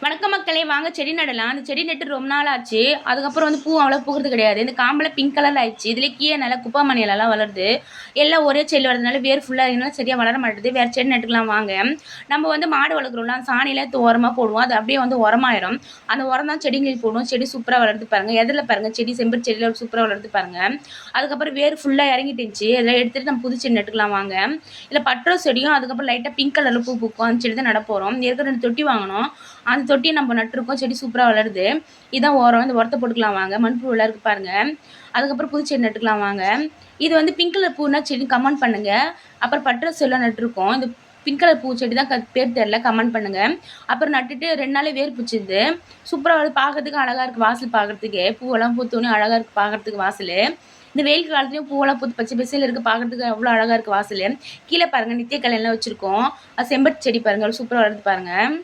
வணக்கம் மக்களே, வாங்க செடி நடலாம். அந்த செடி நட்டு ரொம்ப நாள் ஆச்சு. அதுக்கப்புறம் பூ அவ்வளோ பூக்கிறது கிடையாது. இந்த காம்பில் பிங்க் கலரில் ஆயிடுச்சு. இதில் கீழே நல்லா குப்பை மணியெல்லாம் வளருது. எல்லாம் ஒரே செடி வரதுனால வேர் ஃபுல்லாக இருந்தாலும் சரியாக வளர மாட்டேது. வேறு செடி நட்டுக்கலாம் வாங்க. நம்ம மாடு வளர்க்குறோம்ல, அந்த சாணியில் உரமாக போடுவோம். அது அப்படியே உரமாயிரும். அந்த உரம் தான் செடிங்களுக்கு போடுவோம். செடி சூப்பராக வளர்த்து பாருங்கள். எதில் பாருங்கள், செடி செம்பரு செடியில் சூப்பராக வளர்த்து பாருங்கள். அதுக்கப்புறம் வேர் ஃபுல்லாக இறங்கிட்டுச்சு. அதில் எடுத்துகிட்டு நம்ம புது செடி நட்டுக்கலாம் வாங்க. இதில் பட்டுற செடியும் அதுக்கப்புறம் லைட்டாக பிங்க் கலரில் பூ பூக்கும். அந்த செடி தான் நட போகிறோம். ஏற்கனவே 2 தொட்டி வாங்கணும். அந்த தொட்டியை நம்ம நட்டுருக்கோம். செடி சூப்பராக வளருது. இதான் உரம். இந்த உரத்தை போட்டுக்கலாம் வாங்க. மண்புழு உள்ள இருக்கு பாருங்கள். அதுக்கப்புறம் புது செடி நட்டுக்கலாம் வாங்க. இது பிங்க் கலர் பூனா செடி கமெண்ட் பண்ணுங்கள். அப்புறம் பட்டுற செல்லாம் நட்டுருக்கோம். இந்த பிங்க் கலர் பூ செடி தான் பேர் தெரில, கமெண்ட் பண்ணுங்கள். அப்புறம் நட்டுட்டு 2 நாளே வேர் பிடிச்சிது. சூப்பராக வந்து பார்க்கறதுக்கு அழகாக இருக்குது. வாசல் பார்க்குறதுக்கு பூவெல்லாம் பூத்தோன்னே அழகாக இருக்குது பார்க்குறதுக்கு வாசல். இந்த வெயில் காலத்துலையும் பூவெல்லாம் பூத்து பச்சை பசையில் இருக்குது. பார்க்குறதுக்கு அவ்வளோ அழகாக இருக்குது வாசல். கீழே பாருங்கள், நித்திய கல்யாணம் வச்சுருக்கோம். செம்பருத்தி செடி பாருங்கள், சூப்பராக வளருது பாருங்கள்.